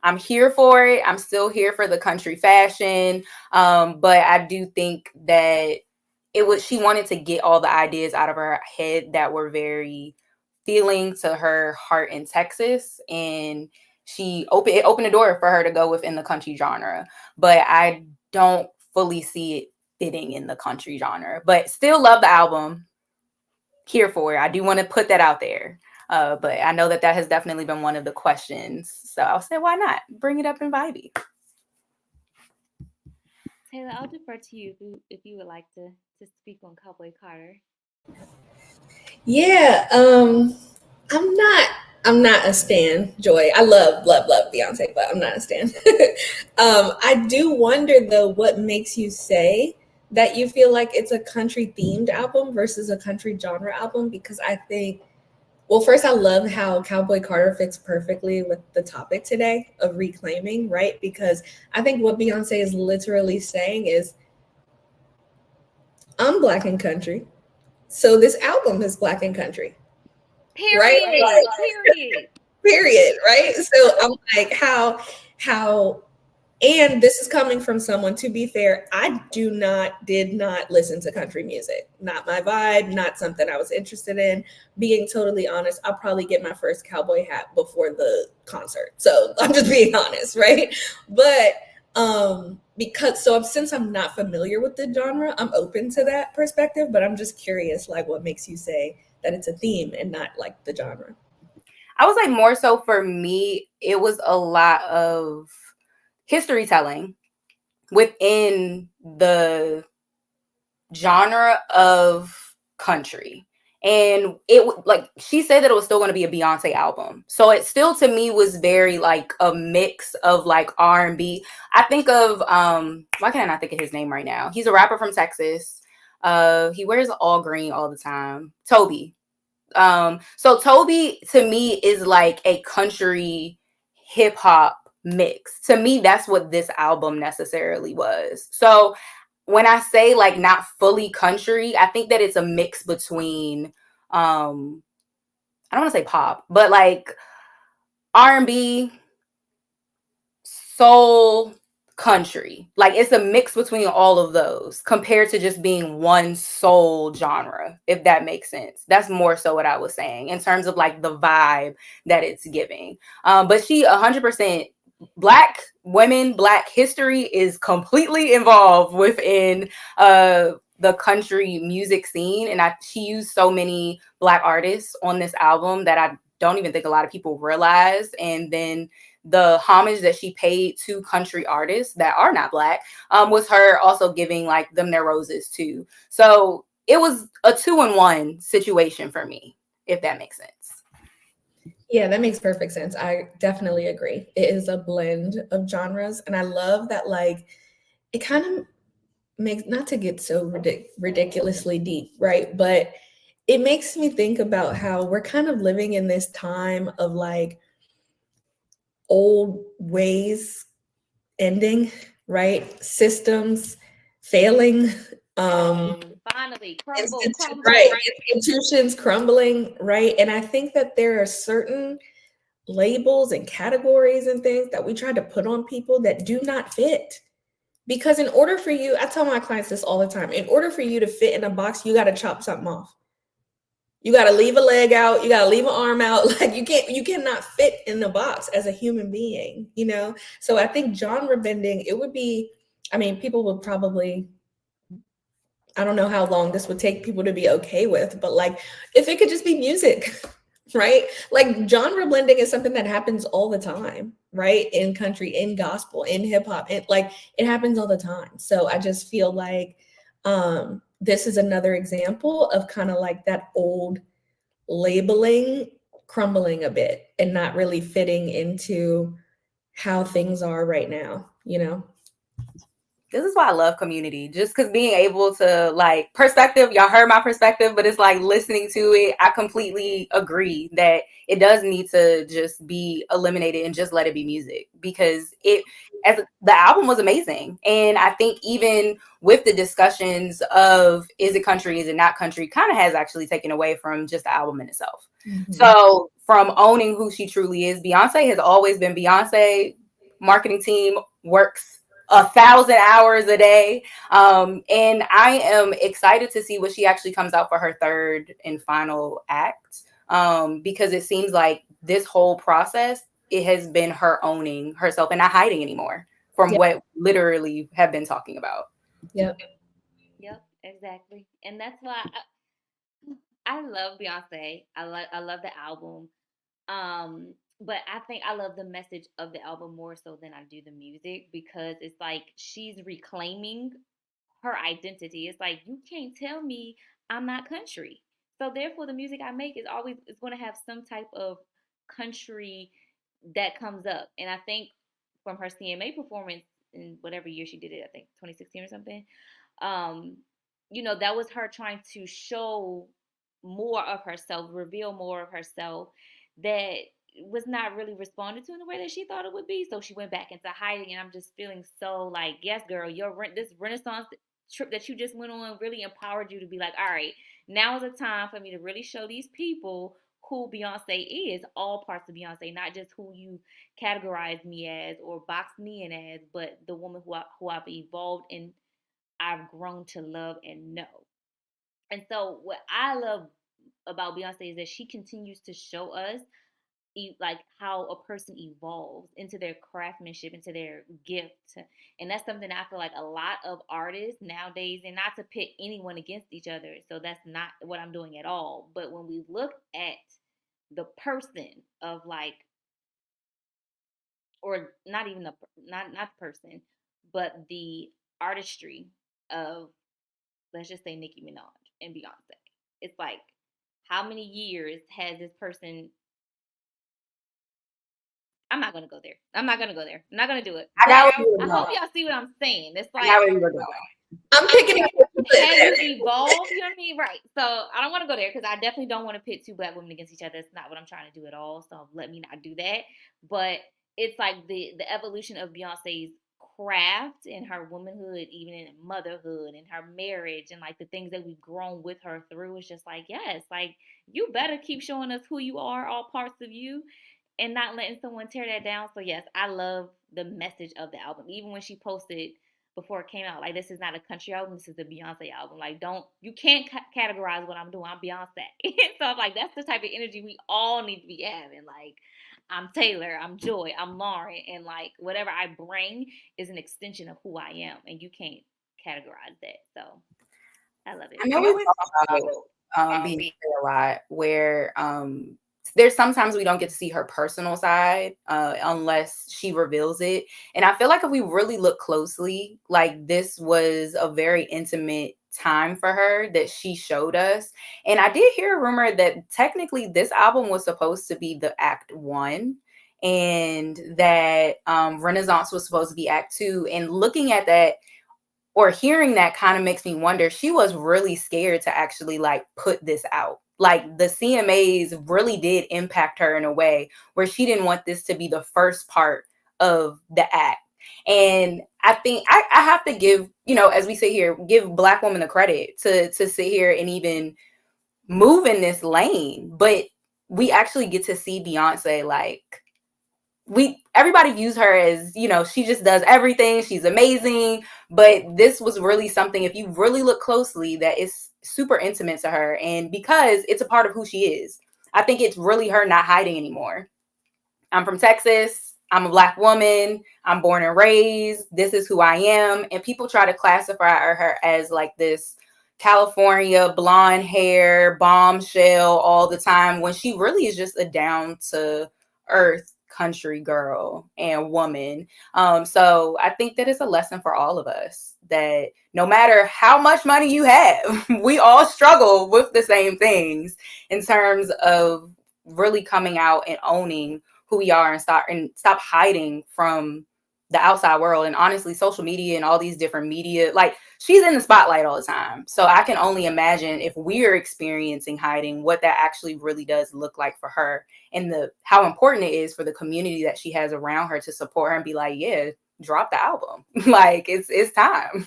I'm here for it. I'm still here for the country fashion. But I do think that she wanted to get all the ideas out of her head that were very feeling to her heart in Texas. And it opened the door for her to go within the country genre. But I don't fully see it fitting in the country genre. But still love the album. Here for it. I do want to put that out there. But I know that has definitely been one of the questions. So I'll say, why not? Bring it up in Vibey. Taylor, I'll defer to you if you would like to speak on Cowboy Carter. Yeah, I'm not I'm not a stan, Joy. I love Beyonce, but I'm not a stan. I do wonder though what makes you say that you feel like it's a country themed album versus a country genre album, because I think, well, first I love how Cowboy Carter fits perfectly with the topic today of reclaiming, right? Because I think what Beyonce is literally saying is, I'm black and country. So this album is black and country, right? Period. Period. Period, right? So I'm like, how and this is coming from someone, to be fair, I did not listen to country music. Not my vibe, not something I was interested in. Being totally honest, I'll probably get my first cowboy hat before the concert. So I'm just being honest, right? But because so since I'm not familiar with the genre, I'm open to that perspective, but I'm just curious, like, what makes you say that it's a theme and not like the genre? I was like, more so for me, it was a lot of history telling within the genre of country. And like she said that it was still going to be a Beyonce album. So it still to me was very like a mix of like R&B. I think of why can I not think of his name right now? He's a rapper from Texas. He wears all green all the time. Toby. So Toby to me is like a country hip hop mix. To me, that's what this album necessarily was. So when I say like not fully country, I think that it's a mix between I don't want to say pop, but like R&B, soul, country. Like it's a mix between all of those compared to just being one sole genre, if that makes sense. That's more so what I was saying in terms of like the vibe that it's giving. But she 100% black women, black history is completely involved within the country music scene. And she used so many black artists on this album that I don't even think a lot of people realize. And then the homage that she paid to country artists that are not black was her also giving like them their roses too. So it was a 2-in-1 situation for me, if that makes sense. Yeah, that makes perfect sense. I definitely agree. It is a blend of genres. And I love that, like, it kind of makes, not to get so ridiculously deep, right? But it makes me think about how we're kind of living in this time of like old ways ending, right? Systems failing, um, Finally, crumble, right? crumble. Institutions crumbling, right? And I think that there are certain labels and categories and things that we try to put on people that do not fit. Because in order for you, I tell my clients this all the time, in order for you to fit in a box, you got to chop something off. You got to leave a leg out, you got to leave an arm out. Like you cannot fit in the box as a human being, you know? So I think genre bending, it would be, I mean, people would probably, I don't know how long this would take people to be okay with, but like if it could just be music, right? Like genre blending is something that happens all the time, right? In country, in gospel, in hip hop, it happens all the time. So I just feel like this is another example of kind of like that old labeling crumbling a bit and not really fitting into how things are right now, you know? This is why I love community, just because being able to like perspective, y'all heard my perspective, but it's like listening to it, I completely agree that it does need to just be eliminated and just let it be music, because it as the album was amazing. And I think even with the discussions of is it country, is it not country, kind of has actually taken away from just the album in itself. Mm-hmm. So from owning who she truly is, Beyonce has always been Beyonce. Marketing team works 1,000 hours a day. And I am excited to see what she actually comes out for her third and final act. Because it seems like this whole process, it has been her owning herself and not hiding anymore from Yeah. what literally have been talking about. Yep. Yep, exactly. And that's why I love Beyonce. I love the album. But I think I love the message of the album more so than I do the music, because it's like she's reclaiming her identity. It's like you can't tell me I'm not country. So therefore, the music I make is going to have some type of country that comes up. And I think from her CMA performance in whatever year she did it, I think 2016 or something. Um, that was her trying to show more of herself, reveal more of herself that was not really responded to in the way that she thought it would be. So she went back into hiding, and I'm just feeling so like, yes, girl, this Renaissance trip that you just went on really empowered you to be like, all right, now is the time for me to really show these people who Beyonce is, all parts of Beyonce, not just who you categorize me as or box me in as, but the woman who I've evolved and I've grown to love and know. And so, what I love about Beyonce is that she continues to show us like how a person evolves into their craftsmanship, into their gift. And that's something I feel like a lot of artists nowadays, and not to pit anyone against each other, so that's not what I'm doing at all, but when we look at the person of like, or not even the not the person, but the artistry of, let's just say, Nicki Minaj and Beyonce. It's like, how many years has this person? I'm not gonna go there. I'm not gonna go there. I'm not gonna do it. I got But where you were I hope going. y'all see what I'm saying. It's I got like, where you were going. I'm picking up what you put have there. you evolved? You know what I mean? Right. So I don't want to go there because I definitely don't want to pit two black women against each other. That's not what I'm trying to do at all. So let me not do that. But it's like the evolution of Beyonce's craft and her womanhood, even in motherhood and her marriage, and like the things that we've grown with her through. It's just like, yes, like you better keep showing us who you are, all parts of you, and not letting someone tear that down. So yes, I love the message of the album. Even when she posted before it came out, like, this is not a country album, this is a Beyonce album. Like, you can't categorize what I'm doing. I'm Beyonce. So I'm like, that's the type of energy we all need to be having. Like, I'm Taylor, I'm Joy, I'm Lauren, and like whatever I bring is an extension of who I am, and you can't categorize that. So I love it. I know we talk about being a lot where there's sometimes we don't get to see her personal side unless she reveals it. And I feel like if we really look closely, like this was a very intimate time for her that she showed us. And I did hear a rumor that technically this album was supposed to be the act one, and that Renaissance was supposed to be act two. And looking at that, or hearing that, kind of makes me wonder, she was really scared to actually like put this out. Like the CMAs really did impact her in a way where she didn't want this to be the first part of the act. And I think I have to give, as we sit here, give Black women the credit to sit here and even move in this lane. But we actually get to see Beyonce, like, everybody views her as, she just does everything, she's amazing, but this was really something, if you really look closely, that is super intimate to her. And because it's a part of who she is, I think it's really her not hiding anymore. I'm from Texas, I'm a Black woman, I'm born and raised, this is who I am. And people try to classify her as like this California blonde hair bombshell all the time, when she really is just a down to earth country girl and woman. So I think that it's a lesson for all of us that no matter how much money you have, we all struggle with the same things in terms of really coming out and owning who we are, and stop hiding from the outside world. And honestly, social media and all these different media, like, she's in the spotlight all the time. So I can only imagine, if we're experiencing hiding, what that actually really does look like for her, and how important it is for the community that she has around her to support her and be like, yeah, drop the album. Like, it's time.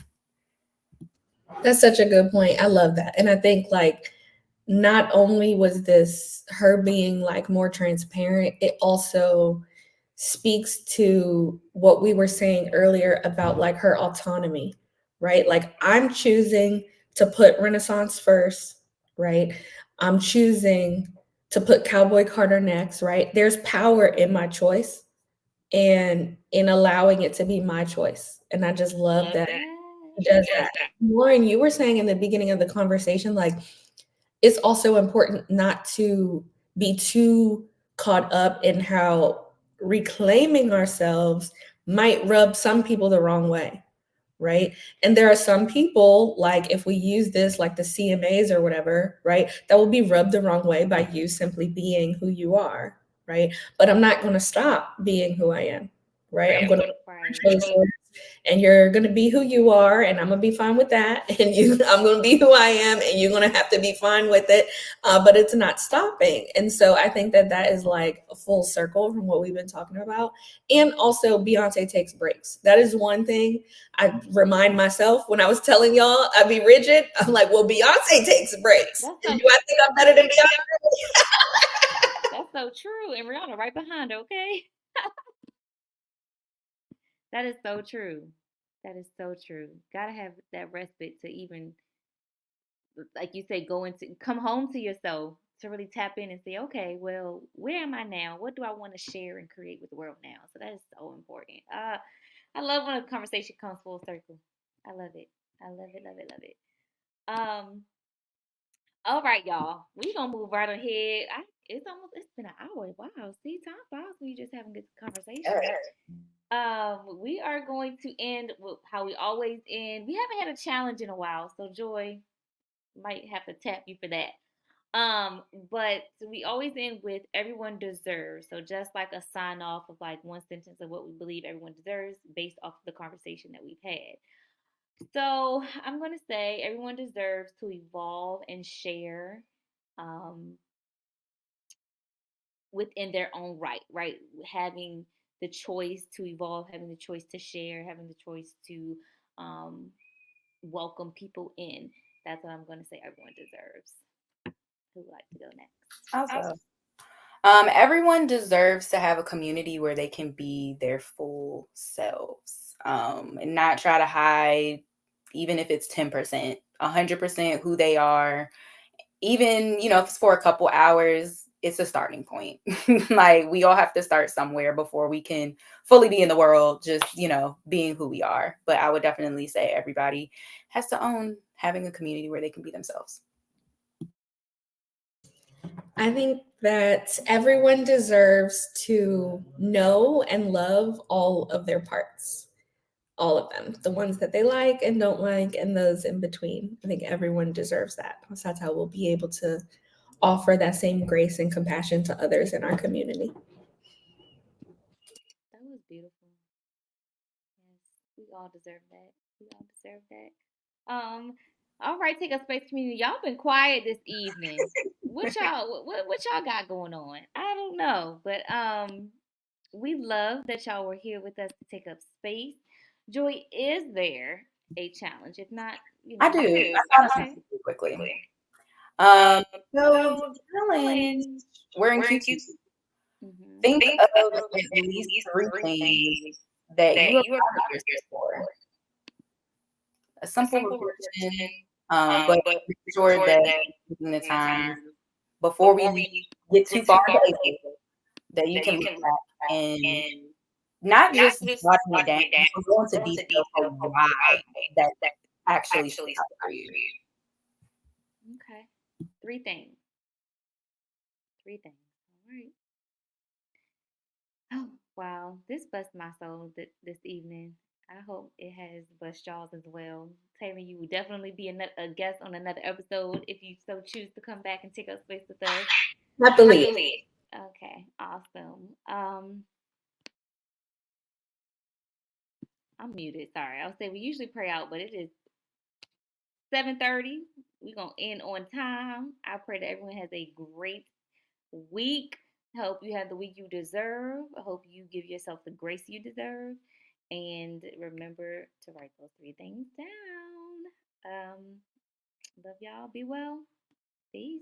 That's such a good point. I love that. And I think like not only was this her being like more transparent, it also speaks to what we were saying earlier about like her autonomy, right? Like I'm choosing to put Renaissance first, right? I'm choosing to put Cowboy Carter next, right? There's power in my choice and in allowing it to be my choice. And I just love that she does that. Lauren, you were saying in the beginning of the conversation, like it's also important not to be too caught up in how reclaiming ourselves might rub some people the wrong way, right? And there are some people, like if we use this, like the CMAs or whatever, right, that will be rubbed the wrong way by you simply being who you are, right? But I'm not going to stop being who I am, right? I'm going to Right. and you're going to be who you are, and I'm going to be fine with that, and you I'm going to be who I am, and you're going to have to be fine with it. But it's not stopping. And so I think that that is like a full circle from what we've been talking about. And also Beyonce takes breaks. That is one thing I remind myself when I was telling y'all I'd be rigid. I'm like, well, Beyonce takes breaks, That's and so do I think I'm better than Beyonce? that's so true. And Rihanna right behind her, okay? That is so true. That is so true. Gotta have that respite to even, like you say, go into come home to yourself to really tap in and say, okay, well, where am I now? What do I want to share and create with the world now? So that is so important. I love when a conversation comes full circle. I love it. I love it. Love it. Love it. Um. All right, y'all. We gonna move right ahead. It's been an hour. Wow. See, time flies when you just having good conversation. We are going to end with how we always end. We haven't had a challenge in a while, so Joy might have to tap you for that. But we always end with everyone deserves. So just like a sign off of like one sentence of what we believe everyone deserves based off of the conversation that we've had. So I'm gonna say everyone deserves to evolve and share um, within their own right, right? Having the choice to evolve, having the choice to share, having the choice to um, welcome people in. That's what I'm gonna say everyone deserves. Who would like to go next? Awesome. Everyone deserves to have a community where they can be their full selves, and not try to hide, even if it's 10%, 100% who they are. Even, if it's for a couple hours, it's a starting point. Like, we all have to start somewhere before we can fully be in the world, just, being who we are. But I would definitely say everybody has to own having a community where they can be themselves. I think that everyone deserves to know and love all of their parts, all of them, the ones that they like and don't like, and those in between. I think everyone deserves that. So that's how we'll be able to offer that same grace and compassion to others in our community. That was beautiful. Yes, we all deserve that. We all deserve that. All right, take a space community. Y'all been quiet this evening. What y'all got going on? I don't know, but we love that y'all were here with us to take up space. Joy, is there a challenge? If not, I do. I got okay. something quickly. Um, so the challenge, Challenge. we're in Q2. Mm-hmm. Think of at least three things that you are proud of yourself for. A simple reflection, but make sure that you're taking the time before we get too far into it, that you can look back and not just jotting it down, but go into detail for why that actually stood out for you. Okay. Three things. Three things. All right. Oh, wow. This blessed my soul this evening. I hope it has blessed y'all's as well. Taylor, you will definitely be a guest on another episode if you so choose to come back and take up space with us. Happily. Okay, awesome. I'm muted. Sorry. I was saying we usually pray out, but it is 7:30. We're gonna end on time. I pray that everyone has a great week. I hope you have the week you deserve. I hope you give yourself the grace you deserve. And remember to write those three things down. Love y'all. Be well. Peace.